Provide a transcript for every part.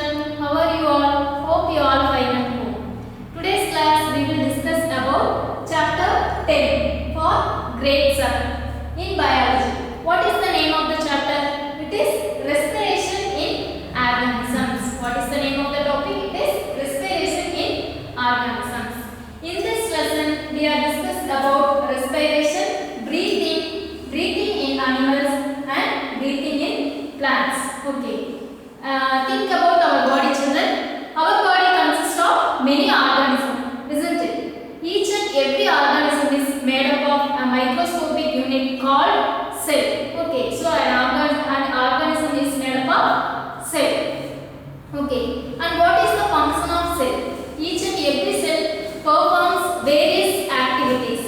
children, how are you all? Hope you all fine at home. Today's class we will discuss about chapter 10 for grade 7 in biology. What is the name of the chapter? It is respiration in organisms. What is the name of the topic? It is respiration in organisms. In this lesson we are discussed about respiration, breathing in animals and breathing in plants. Okay. Think about our body, children. Our body consists of many organisms, isn't it? Each and every organism is made up of a microscopic unit called cell. Okay, so an organism is made up of cell. Okay, and what is the function of cell? Each and every cell performs various activities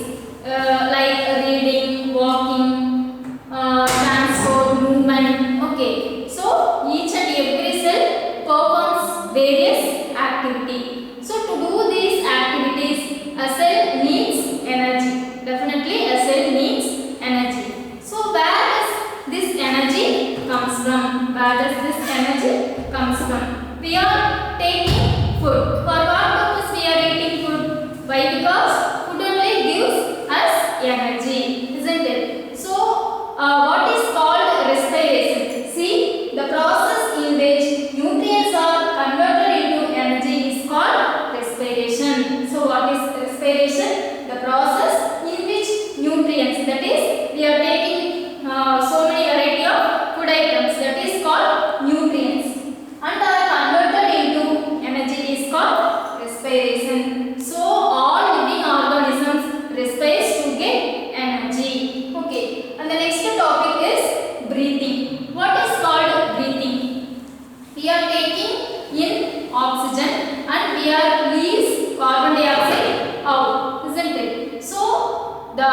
like reading, walking, transport, movement. Okay, so each and every cell performs various activities. So to do these activities, a cell needs energy. Definitely a cell needs energy. So where does this energy comes from? Where does this energy comes from? We are taking food. For what purpose we are eating food? Why? Because food only gives us energy, isn't it? So what is called respiration? See, the process in which nutrients are converted into energy is called respiration. So what is respiration? The process in which nutrients, that is, we are taking so many variety of food items, that is called nutrients, and are converted into energy is called respiration. So all living organisms respires to get energy. Okay, and the next topic is breathing. What is called breathing? We are taking in oxygen and we are release carbon dioxide out, isn't it? So the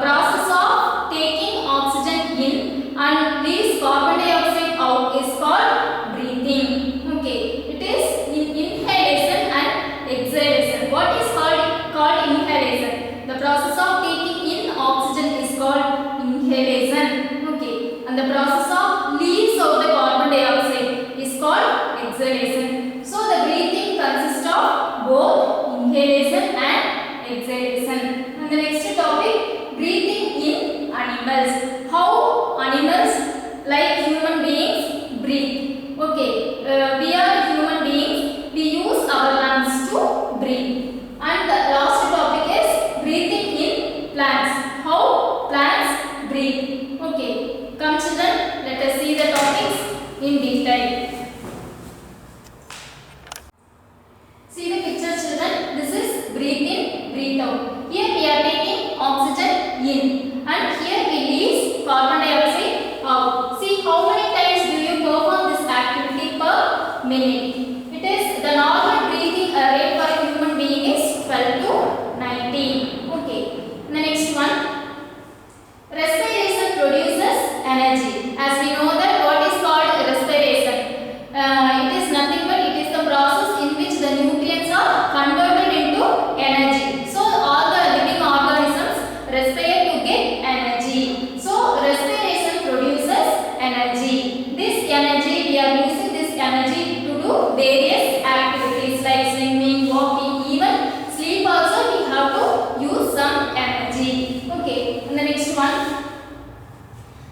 process of taking oxygen in and release carbon dioxide out is called breathing. Okay, it is inhalation and exhalation. What is called inhalation? The process of taking in oxygen is called inhalation. Okay, and the process of release of the carbon dioxide is called exhalation. So the breathing consists of both inhalation and exhalation. And the next topic, breathing in animals. How animals like human beings breathe? Okay, we are human beings. We use our lungs to breathe. And the last topic is breathing in plants. How plants breathe? Okay, come children, let us see the topics in detail. See the picture, children. This is breathe in, breathe out. Here we are taking oxygen in and here we release carbon dioxide out. See how many times do you perform this activity per minute? It is the normal breathing rate for a human being is 12 to 19. Okay. The next one. Respiration produces energy. As we know that what is called respiration? It is nothing but it is the process in which the nutrients are converted into energy. So all the living organisms respire to get energy. So respiration produces energy. This energy, we are using this energy to do various activities like swimming, walking, even sleep also we have to use some energy. Okay, and the next one.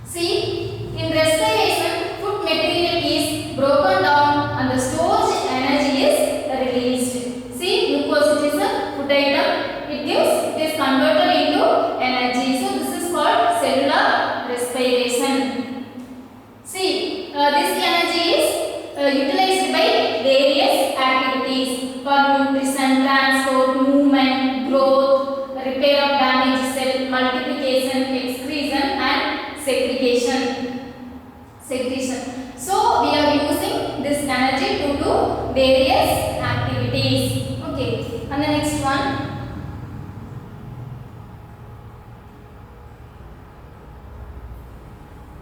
See, in respiration, food material is broken down and the stored energy is released. See, glucose is a food item. It is converted into energy. So this is called cellular respiration. See, this energy is utilized by various activities for nutrition, transport, movement, growth, repair of damaged cell, multiplication, excretion and segregation. So we are using this energy to do various activities. Okay, and the next one.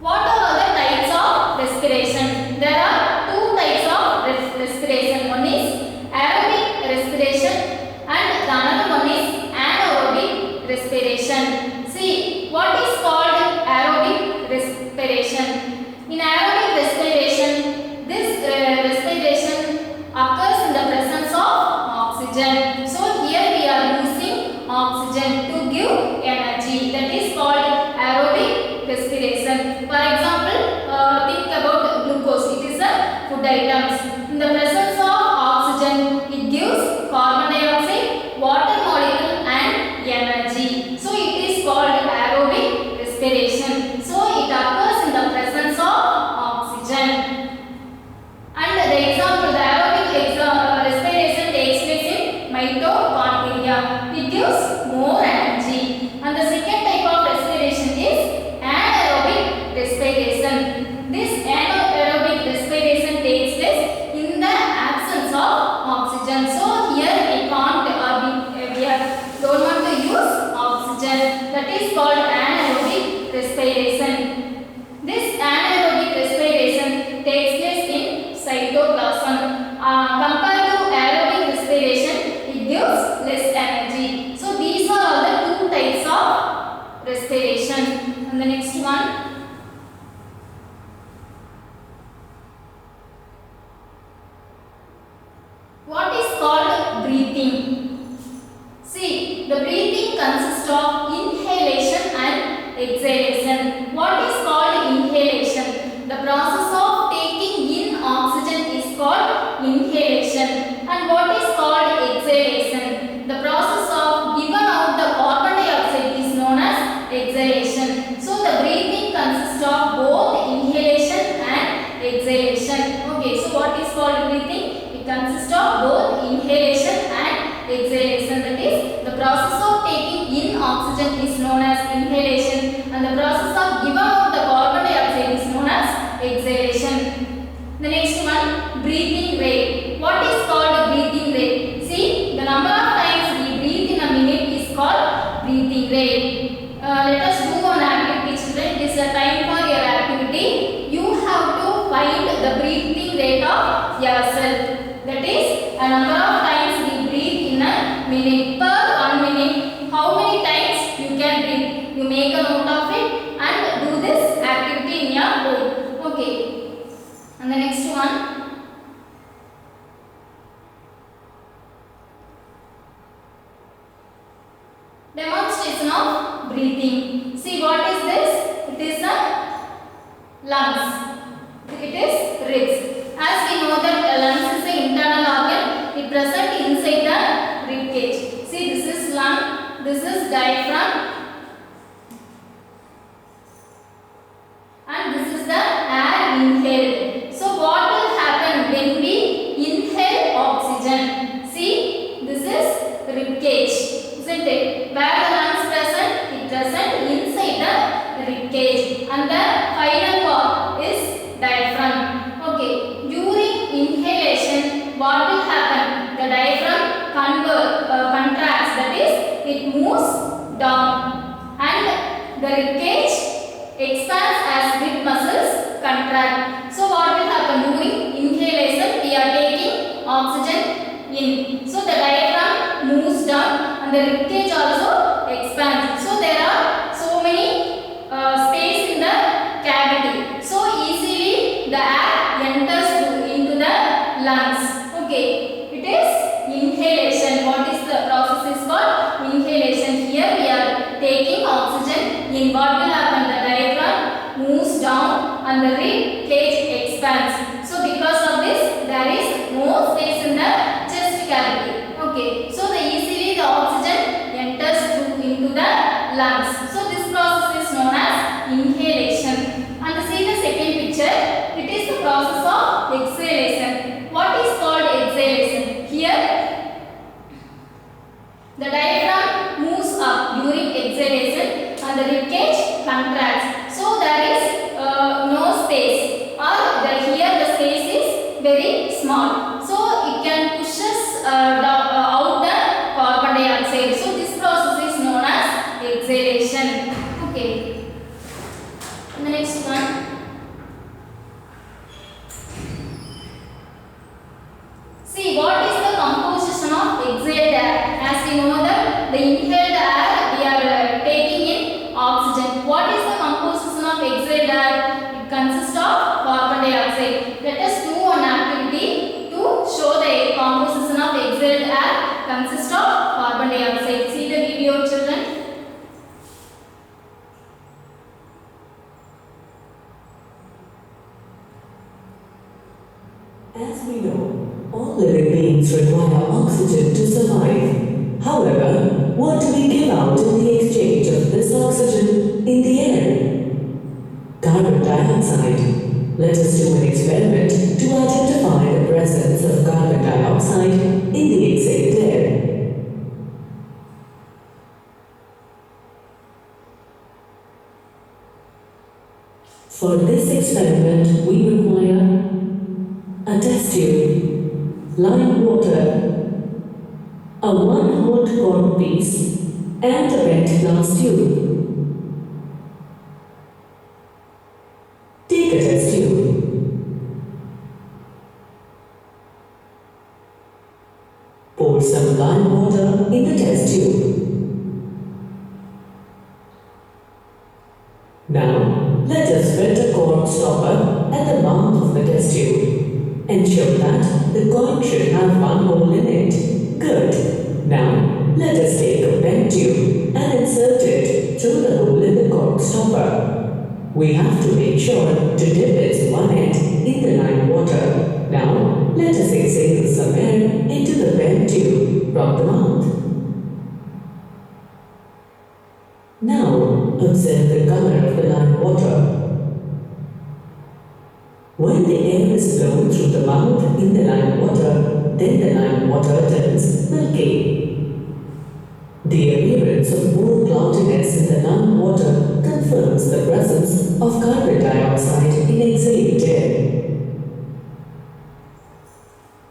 What are all the types of respiration? There are two types of respiration. One is aerobic respiration and the another one is anaerobic respiration. See, what is called aerobic respiration? In aerobic respiration, this respiration environments. In the presence of oxygen, it gives carbon dioxide, water molecule and energy. So it is called aerobic respiration. So it occurs in the presence of oxygen. And the example, the aerobic respiration takes place in mitochondria. It gives more energy. And the second type of respiration is anaerobic respiration. This anaerobic respiration takes place in the absence of oxygen. So here we can't don't want to use oxygen. That is called anaerobic respiration. This anaerobic respiration takes place in cytoplasm. Compared to aerobic respiration, it gives less energy. So these are all the two types of respiration. And the next one. What is called breathing? See, the breathing consists of inhalation and exhalation. What is called inhalation? The process of taking in oxygen is called inhalation. And what is called exhalation? The process of giving out the carbon dioxide is known as exhalation. So the breathing consists of both inhalation and exhalation. Okay, so what is called breathing? It consists of both inhalation and exhalation. That is, the process of taking in oxygen is known as inhalation and the process of giving out the carbon dioxide is known as exhalation. The next one, breathing rate. What is called breathing rate? See, the number of times we breathe in a minute is called breathing rate. Let us do one activity, children. It is a time for your activity. You have to find the breathing rate of yourself. That is, a number of times we breathe in a minute. Per 1 minute, how many times you can breathe? You make a note of it and do this activity in your board. Okay. And the next one. Demonstration of breathing. See, what is this? It is a lungs. It is ribs. As we know that lungs is an internal organ, it present inside the rib cage. See, this is lung, this is diaphragm, and this is the air inhaled. So what will happen when we inhale oxygen? See, this is rib cage, isn't it? Where the lungs present? It present inside the rib cage, and the final part is diaphragm. Okay. During inhalation, what will happen? The diaphragm contracts, that is, it moves down, and the rib cage expands as rib muscles contract. So what will happen? During inhalation, we are taking oxygen in. So the diaphragm moves down and the rib cage also expands. So there are so many space in the cavity. So easily the air enters into the lungs. Okay, it is inhalation. What is the process is called? Inhalation. Here we are taking oxygen in. What will happen? The diaphragm moves down and the rib cage expands. So because of this, there is more space in the chest cavity. Okay, so easily the oxygen enters into the lungs. So this process is known as inhalation. And see the second picture. It is the process of exhalation. What is called exhalation? Here, the diaphragm moves up during exhalation and the rib cage contracts. So there is no space, or here the space is very small. So it can pushes out the carbon dioxide. So this process is known as exhalation. Okay. And the next one. See, what is the composition of exhaled air? As we know that the inhaled air we are taking in oxygen. What is the composition of exhaled air? It consists of carbon dioxide. Let us do an activity to show the composition of exhaled air consists of carbon dioxide. See the video, children. As we know, all living beings require oxygen to survive. However, what do we give out in the exchange of this oxygen in the air? Carbon dioxide. Let us do an experiment to identify the presence of carbon dioxide in the exhaled air. For this experiment, we require a test tube, lime water, a 1 hot cork piece, and a bent glass tube. Take a test tube. Pour some lime water in the test tube. Now, let us fit a cork stopper at the mouth of the test tube. Ensure that the cork should have 1 hole in it. Good. Now, let us take a bent tube and insert it through the hole in the cork stopper. We have to make sure to dip its one end in the lime water. Now, let us exhale some air into the bent tube from the mouth. Now, observe the color of the lime water. When the air is blown through the mouth in the lime water, then the lime water turns milky. The appearance of more cloudiness in the lime water confirms the presence of carbon dioxide in exhaled air.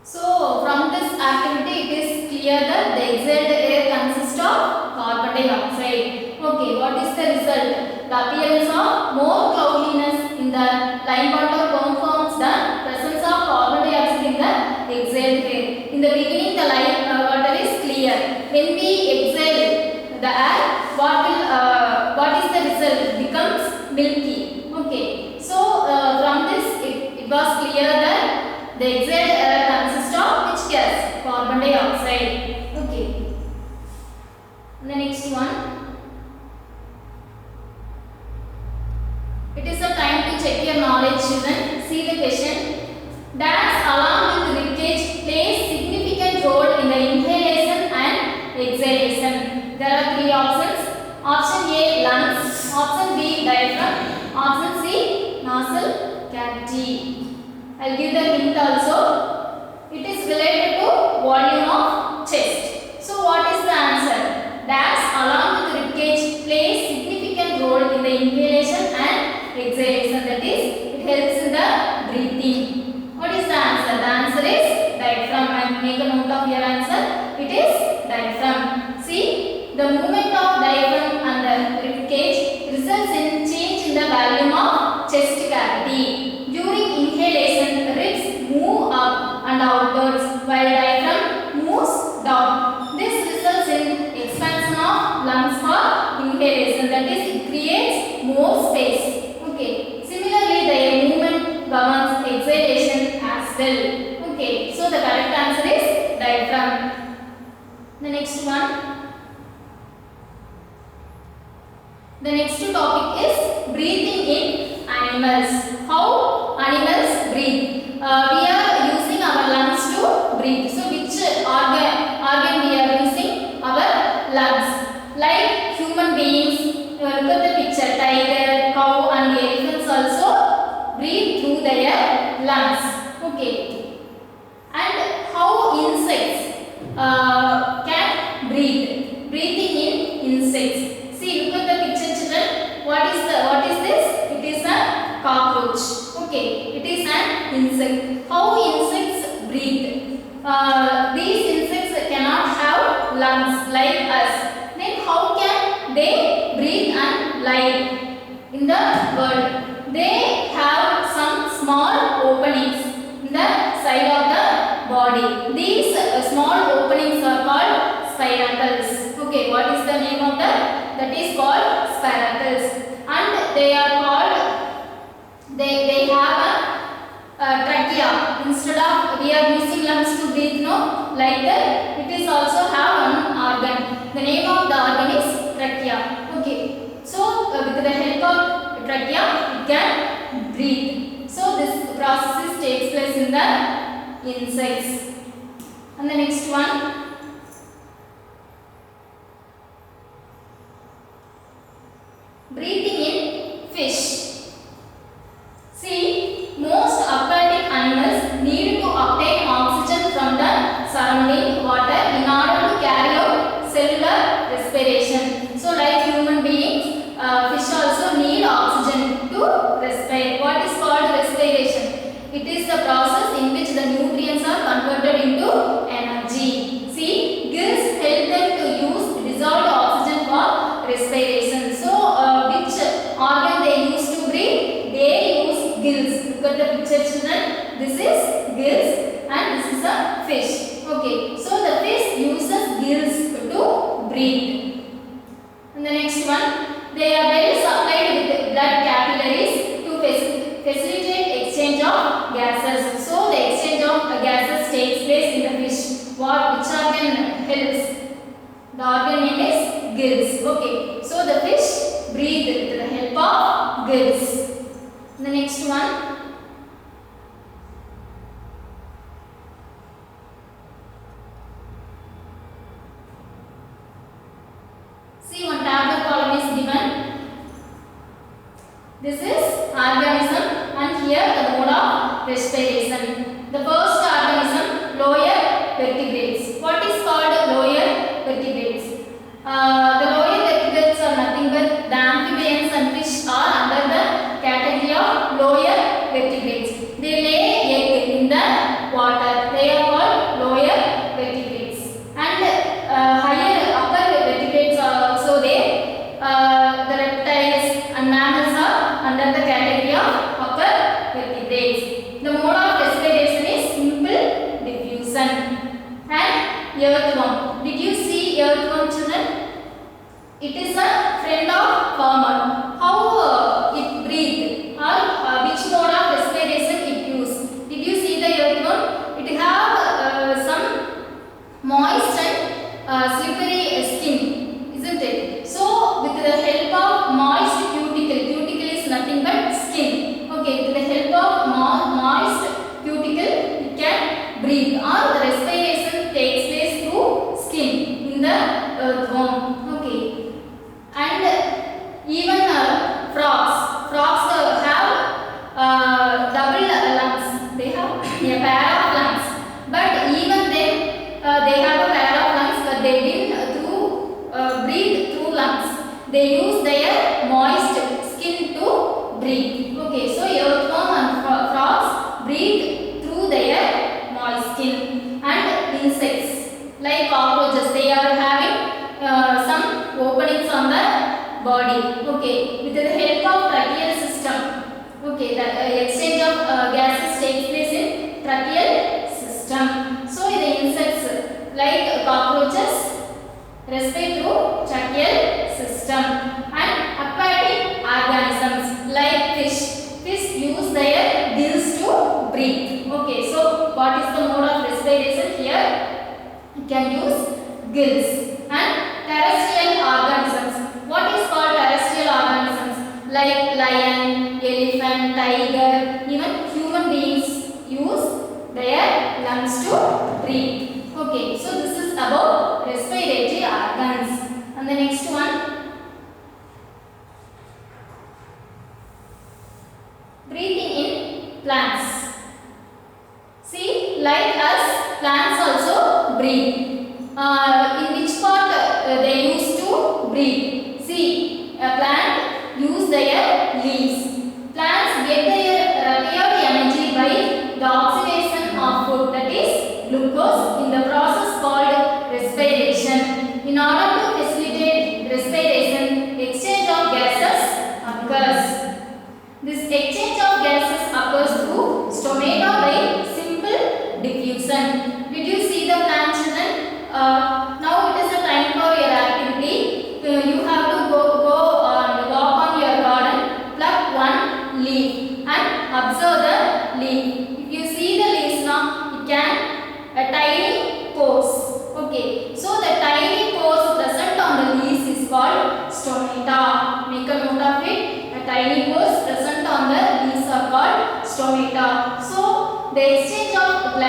So, from this activity, it is clear that the exhaled air consists of carbon dioxide. Okay, what is the result? The appearance of more cloudiness in the lime water confirms the presence of carbon dioxide in the exhaled air. In the beginning, the lime water is clear. When we exhale the air, what is the result? It becomes milky. Okay, so from this, it was clear that the exhaled air consists of which gas? Carbon dioxide. Okay. And the next one. It is a time to check your knowledge, children. See the question. Dash along with ribcage plays significant role in the inhalation and exhalation. There are 3 options. Option A, lungs. Option B, diaphragm. Option C, nasal cavity. I will give the hint also. It is related to volume of chest. So what is the answer? Dash along with ribcage plays significant role in the inhalation and exhalation, that is, it helps in the breathing. What is the answer? The answer is diaphragm. And make a note of your answer. It is diaphragm. See, the movement of diaphragm and the rib cage results in change in the volume of chest cavity. During inhalation, the ribs move up and outwards while diaphragm moves down. This results in expansion of lungs for inhalation, that is, it creates more space. Okay. Similarly, the movement governs exhalation as well. Okay. So the correct answer is diaphragm. The next one. The next topic is breathing in animals. How animals breathe? We are using our lungs to breathe. So which organ we are using? Our lungs. Like human beings. Look at the picture. Tiger, cow and elephants also breathe through their lungs. Okay. And how insects can breathe? Breathing in insects. See, look at the picture, children. What is this? It is a cockroach. Okay. It is an insect. How insects breathe? These insects cannot have lungs like us. Then how can they breathe and live in the world? They have some small openings in the side of the body. These small openings are called spiracles. Okay, what is the name of that? That is called spiracles. And they are called, they have a trachea. Instead of we are using lungs to breathe, no, like that, it is also have one organ. The name of the organ is trachea. Okay, so with the help of trachea, it can breathe. So this process takes place in the insects. And the next one, breathing in fish. See, most aquatic animals need to obtain oxygen from the surrounding water in order to carry out cellular respiration. So, like human beings, fish also need oxygen to respire. What is called respiration? It is the process in which the nutrients are converted into energy. See, gills help them to use dissolved oxygen for respiration. So, which organ they use to breathe? They use gills. Look at the picture, children. This is gills and this is a fish. Okay, so the fish uses gills to breathe. And the next one, they are well supplied with blood capillaries to facilitate exchange of gases. So the exchange of gases takes place in the fish. Which organ helps? The organ name is gills. Okay, so the fish breathe with the help of gills. The next one, see, one tabular column is given. This is organism and here the mode of respiration. The first organism, lower vertebrates. What is called lower vertebrates? The lower vertebrates are nothing but the amphibians and fish are under the category of lower vertebrates. They lay egg in the water. They are called lower vertebrates. And higher upper vertebrates are also there. The reptiles and mammals are under the category of upper vertebrates. The mode of respiration is simple diffusion. And earthworm. Did you see earthworm, children? It is a friend of farmer. How it breathes or which mode of respiration it uses? Did you see the earthworm? It have some moist and slippery skin, isn't it? So with the help of moist cuticle is nothing but skin. Okay, with the help of moist cuticle it can breathe or the respiration takes place through skin in the earthworm. Okay. And even frogs have double lungs. They have a pair of lungs, but even then they have a pair of lungs, but they didn't breathe through lungs. They use their moist skin to breathe. Okay, so earthworm and frogs breathe through their moist skin. And insects like cockroaches, they are having some openings on the body. Okay, with the help of tracheal system. Okay, the exchange of gases takes place in tracheal system. So the insects like cockroaches respire through tracheal system. And aquatic organisms like fish use their gills to breathe. Okay, so what is the mode of respiration here? You can use gills. And terrestrial organisms. What is called terrestrial organisms? Like lion, elephant, tiger, even human beings use their lungs to breathe. Okay, so this is about respiratory organs. And the next one, breathing in plants. See, like us, plants also breathe. In which part they used to breathe? See, a plant use their leaves. Plants get their required energy by the oxidation of food, that is glucose, in the process called respiration. In order to facilitate respiration, exchange of gases occurs. This exchange of gases occurs through stomata by simple diffusion. Did you see the plant, children? Now it is a time for your activity. You have to go and walk on your garden, pluck one leaf and observe the leaf. If you see the leaves now, you can a tiny pores. Okay, so the tiny pores present on the leaves is called stomata. Make a note of it. A tiny pores present on the leaves are called stomata. So the exchange of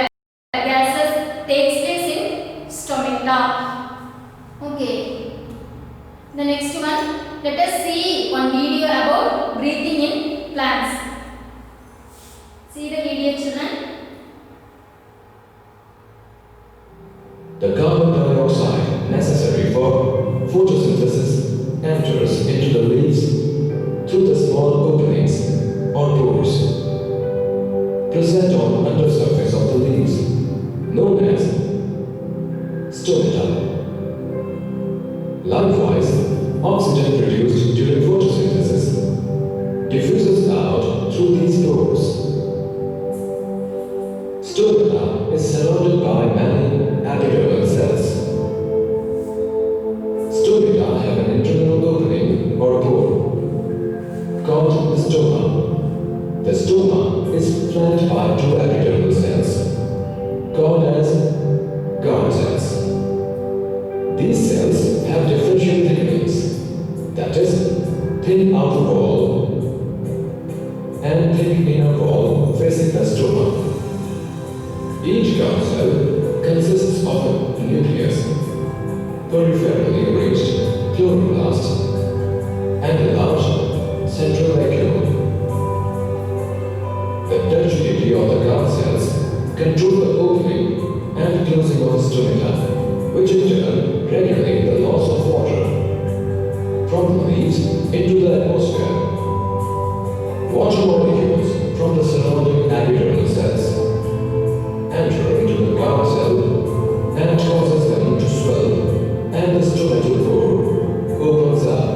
small openings or pores present on undersurface of the leaves, known as stomata. Likewise, oxygen produced during photosynthesis diffuses out through these pores. Stomata is surrounded by many epidermal cells. Stomata have an internal opening or pore called the stoma. The stoma is flanked by two epidermal cells called as guard cells. These cells have differential thickness, that is, thin outer wall and thick inner wall facing the stoma. Each guard cell consists of a nucleus, peripherally arranged chloroplast, and a large central vacuole. The rigidity of the guard cells control the opening and closing of the stomata, which in turn regulate the loss of water from the leaves into the atmosphere. Water molecules from the surrounding epidermal cells enter into the guard cell and causes them to swell, and the stomatal pore opens up.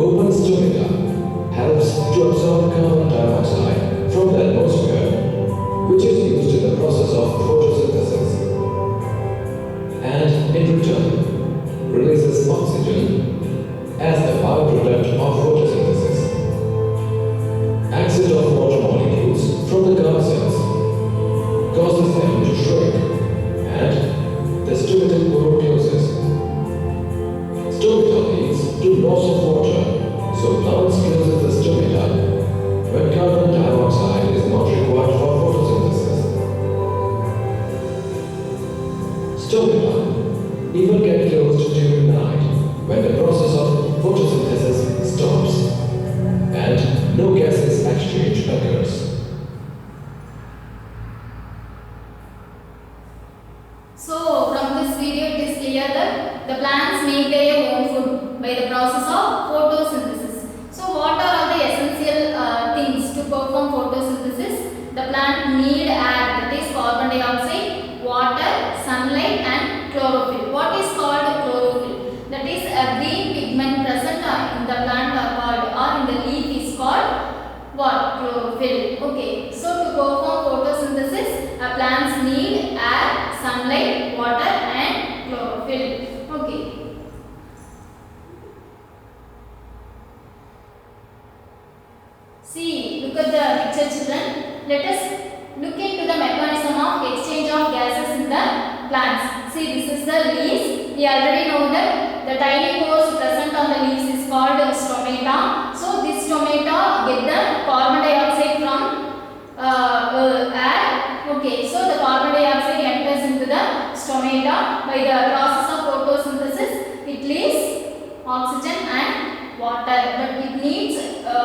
Open stomata helps to absorb carbon dioxide from the atmosphere, which is used in the process of photosynthesis, and in return releases oxygen as the byproduct of photosynthesis. Exit of water molecules from the guard cells causes them to shrink, and the stomatal pore closes. Stomata leads to loss of water, so plants closes the stomata when carbon dioxide is not required for photosynthesis. Stomata even get closed during night when the process of photosynthesis stops and no gases exchange occurs. So from this video it is clear that the plants make their own food by the process of photosynthesis. So what are all the essential things to perform photosynthesis? The plant need air, that is carbon dioxide, water, sunlight and chlorophyll. What is called chlorophyll? That is a green pigment present in the plant or called, or in the leaf is called what? Chlorophyll. Okay. So to perform photosynthesis, plants need air, sunlight, water and chlorophyll. Okay. See, look at the picture children. Let us look into the mechanism of exchange of gases in the plants. See, this is the leaves. We already know that the tiny pores present on the leaves is called stomata. So this stomata get the carbon dioxide from air. Okay, so the carbon dioxide enters into the stomata. By the process of photosynthesis, it leaves oxygen and water, but it needs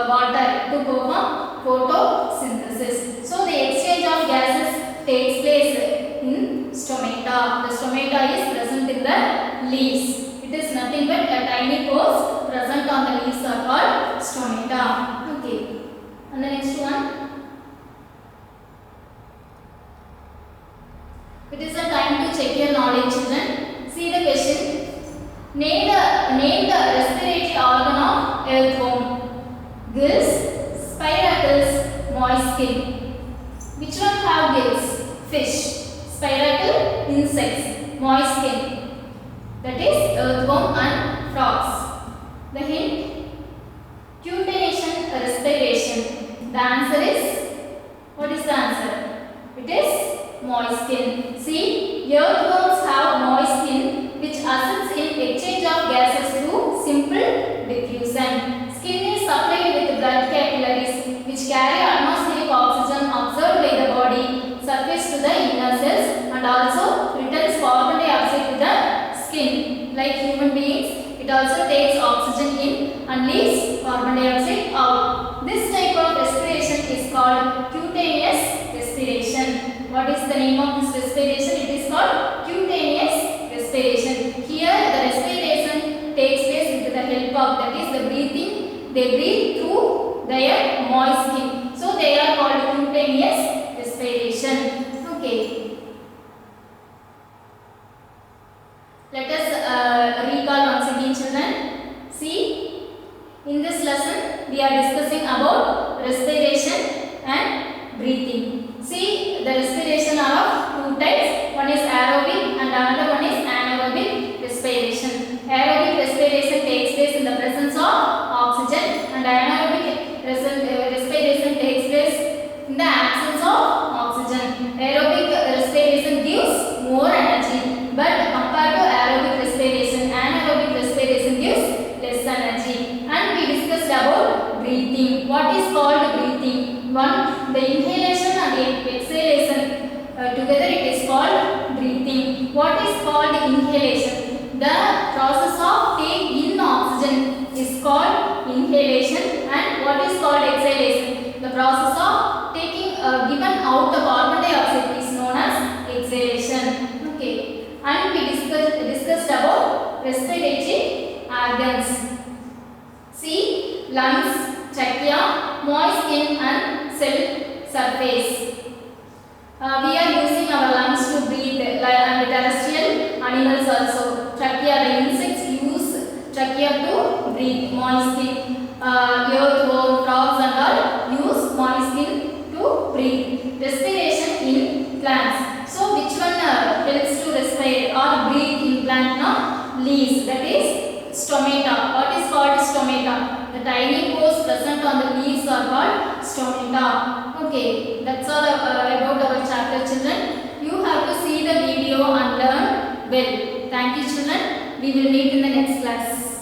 water to perform photosynthesis. So the exchange of gases takes place in stomata. The stomata is present in the leaves. It is nothing but a tiny pores present on the leaves are called stomata. Okay. And the next one. It is a time to check your knowledge, children. See the question. Name the respiratory organ of earthworm. Gills, spiracles, moist skin. Which one have gills? Fish. Spiracle, insects. Moist skin. That is earthworm and frogs. The hint. Cutaneous respiration. The answer is, what is the answer? It is moist skin. See, earthworms have moist skin which assists in exchange of gases through simple diffusion. Skin is supplied with blood capillaries which carry atmospheric oxygen absorbed by the body surface to the inner cells and also returns carbon dioxide to the skin. Like human beings, it also takes oxygen in and leaves carbon dioxide out. This type of respiration is called cutaneous respiration. What is the name of this respiration? It is called cutaneous respiration. Here the respiration takes place with the help of, that is the breathing they breathe through their moist skin. So they are called cutaneous respiration. Okay. Let us recall once again, children. See, in this lesson we are discussing about respiration and breathing. See, the respiration are of two types. One is aerobic and another one is anaerobic respiration. Aerobic respiration takes place in the presence of oxygen and anaerobic respiration takes place in the absence of oxygen. Aerobic respiration gives more energy, but compared to aerobic respiration, anaerobic respiration gives less energy. And we discussed about breathing. What is called breathing? One, the inhalation and the exhalation together it is called breathing. What is called inhalation? The process of taking in oxygen is called inhalation, and what is called exhalation? The process of taking given out the carbon dioxide is known as exhalation. Okay. And we discussed about respiratory organs. See, lungs, trachea, moist skin and cell surface. We are using our lungs to breathe, and terrestrial animals also. Trachea, the insects use trachea to breathe. Moist skin, earthworm, frogs and all use moist skin to breathe. Respiration in plants. So which one helps to respire or breathe in plant? No? Leaves, that is stomata. What is called stomata? The tiny pores present on the leaves are called stomata. Okay, that's all about our chapter, children. You have to see the video and learn well. Thank you, children. We will meet in the next class.